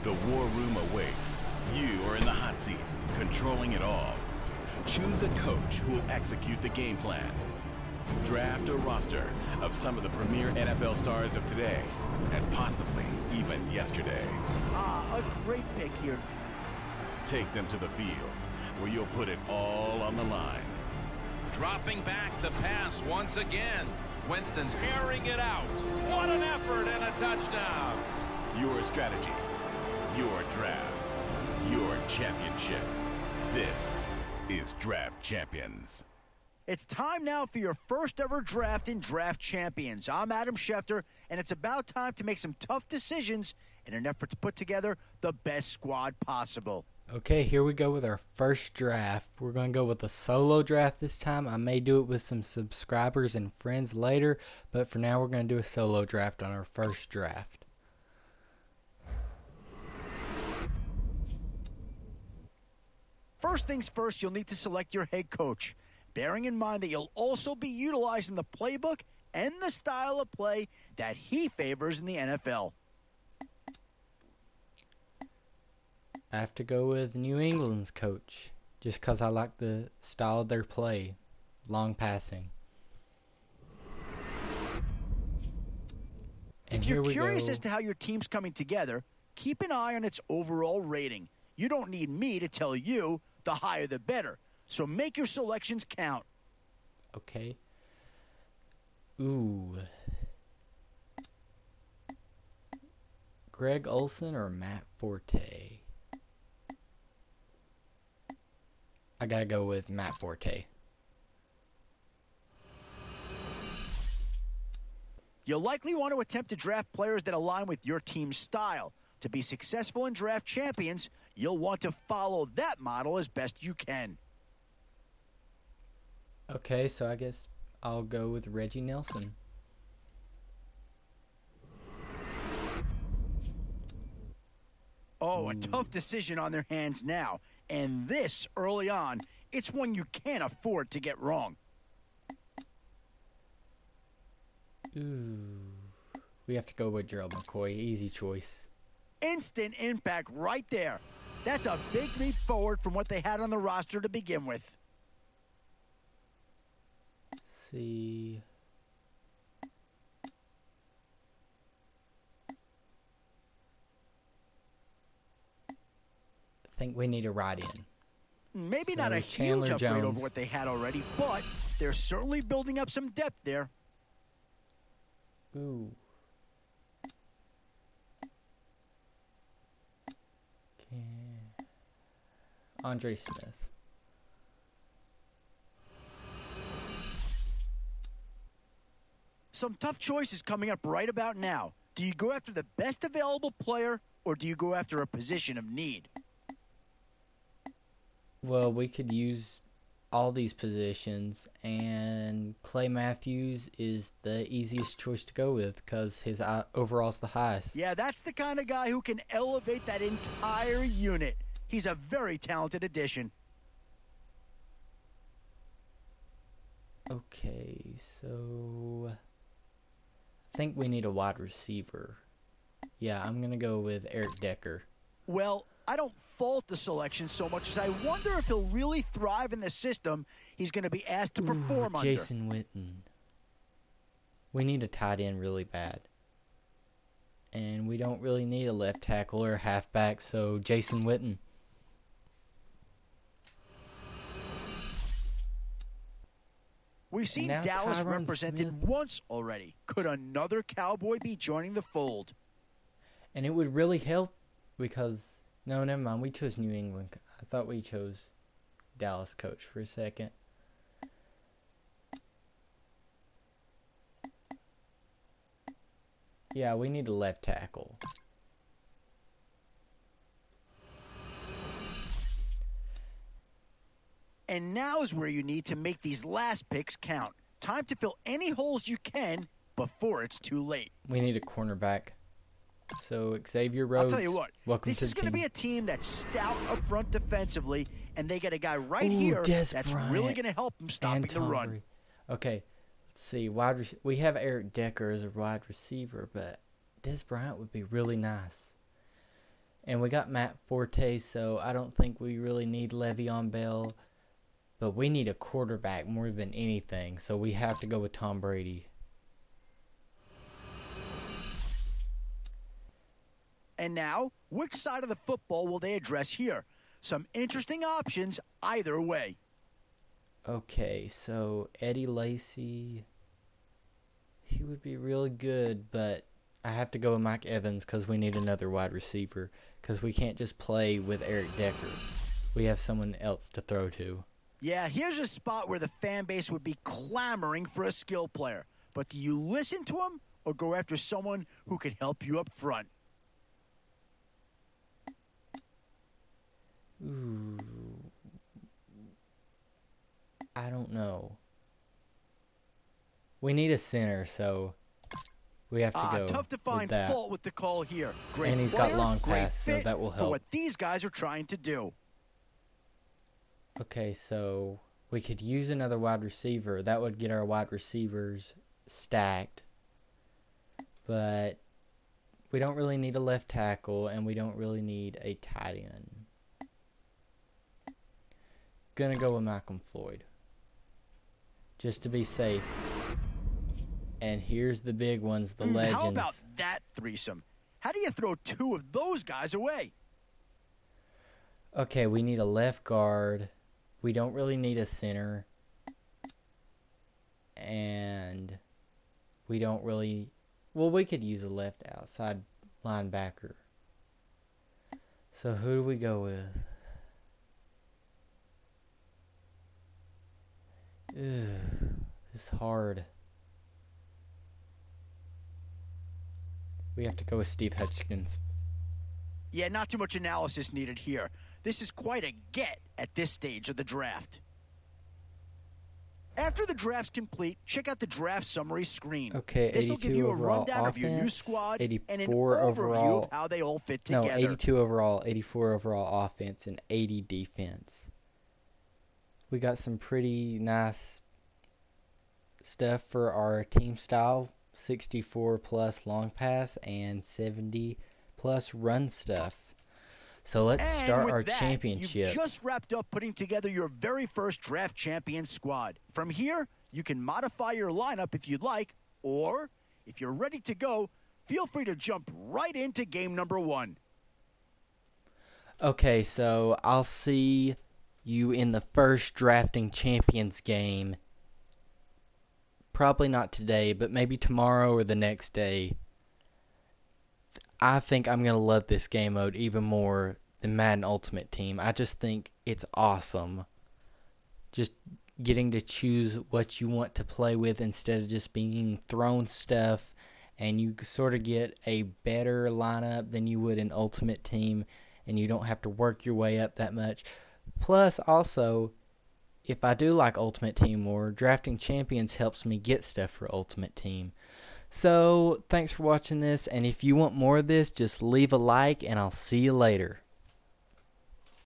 The war room awaits. You are in the hot seat, controlling it all. Choose a coach who will execute the game plan. Draft a roster of some of the premier NFL stars of today, and possibly even yesterday. A great pick here. Take them to the field, where you'll put it all on the line. Dropping back to pass once again. Winston's airing it out. What an effort and a touchdown. Your strategy, your draft, your championship. This is Draft Champions. It's time now for your first ever draft in Draft Champions. I'm Adam Schefter, and it's about time to make some tough decisions in an effort to put together the best squad possible. Okay, here we go with our first draft. We're going to go with a solo draft this time. I may do it with some subscribers and friends later, but for now we're going to do a solo draft on our first draft. First things first, you'll need to select your head coach, bearing in mind that you'll also be utilizing the playbook and the style of play that he favors in the NFL. I have to go with New England's coach, just because I like the style of their play, long passing. And if you're curious as to how your team's coming together, keep an eye on its overall rating. You don't need me to tell you the higher the better, so make your selections count. Okay. Ooh. Greg Olsen or Matt Forte? I gotta go with Matt Forte. You'll likely want to attempt to draft players that align with your team's style. To be successful in Draft Champions, you'll want to follow that model as best you can. Okay, so I guess I'll go with Reggie Nelson. Oh, a tough decision on their hands now. And this early on, it's one you can't afford to get wrong. Ooh. We have to go with Gerald McCoy. Easy choice. Instant impact right there. That's a big leap forward from what they had on the roster to begin with. Let's see. I think we need a ride in. Maybe So not a Chandler huge upgrade Jones. over what they had already, but they're certainly building up some depth there. Ooh. Okay. Andre Smith. Some tough choices coming up right about now. Do you go after the best available player, or do you go after a position of need? Well, we could use all these positions, and Clay Matthews is the easiest choice to go with because his overall's the highest. Yeah, that's the kind of guy who can elevate that entire unit. He's a very talented addition. Okay, so I think we need a wide receiver. Yeah, I'm going to go with Eric Decker. Well, I don't fault the selection so much as I wonder if he'll really thrive in the system he's going to be asked to perform under. Jason Witten. We need a tight end really bad. And we don't really need a left tackle or a halfback, so Jason Witten. We've seen now Dallas Tyron represented Smith. once already. Could another Cowboy be joining the fold? And it would really help because... No, never mind. We chose New England. I thought we chose Dallas coach for a second. Yeah, we need a left tackle. And now is where you need to make these last picks count. Time to fill any holes you can before it's too late. We need a cornerback. So Xavier Rhodes, I'll tell you what, welcome this to is the going to team. be a team that's stout up front defensively, and they get a guy right Ooh, here Des that's Bryant really going to help them stopping and the run. Tom Brady. Okay, let's see. We have Eric Decker as a wide receiver, but Des Bryant would be really nice. And we got Matt Forte, so I don't think we really need Le'Veon Bell. But we need a quarterback more than anything, so we have to go with Tom Brady. And now, which side of the football will they address here? Some interesting options either way. Okay, so Eddie Lacy, he would be really good, but I have to go with Mike Evans because we need another wide receiver, because we can't just play with Eric Decker. We have someone else to throw to. Yeah, here's a spot where the fan base would be clamoring for a skill player. But do you listen to him or go after someone who can help you up front? Ooh. I don't know. We need a center, so we have to go tough to find with that. fault with the call here. Great And he's player, got long great pass, so fit that will for help. what these guys are trying to do. Okay, so we could use another wide receiver. That would get our wide receivers stacked. But we don't really need a left tackle, and we don't really need a tight end. Gonna go with Malcolm Floyd, just to be safe. And here's the big ones, the legends. How about that threesome? How do you throw two of those guys away? Okay, we need a left guard. We don't really need a center. And we don't really... Well, we could use a left outside linebacker. So who do we go with? Ugh, it's hard. We have to go with Steve Hutchins. Yeah, not too much analysis needed here. This is quite a get at this stage of the draft. After the draft's complete, check out the draft summary screen. Okay, this will give you a rundown offense, of your new squad and an 84 overview overall, of how they all fit together. No, 82 overall, 84 overall offense, and 80 defense. We got some pretty nice stuff for our team style. 64 plus long pass and 70 plus run stuff. So let's start our championship. You've just wrapped up putting together your very first draft champion squad. From here, you can modify your lineup if you'd like, or if you're ready to go, feel free to jump right into game number 1. Okay, so I'll see you in the first drafting champions game. Probably not today, but maybe tomorrow or the next day. I think I'm going to love this game mode even more than Madden Ultimate Team. I just think it's awesome. Just getting to choose what you want to play with instead of just being thrown stuff, and you sort of get a better lineup than you would in Ultimate Team, and you don't have to work your way up that much. Plus, also, if I do like Ultimate Team more, drafting champions helps me get stuff for Ultimate Team. So, thanks for watching this, and if you want more of this, just leave a like, and I'll see you later.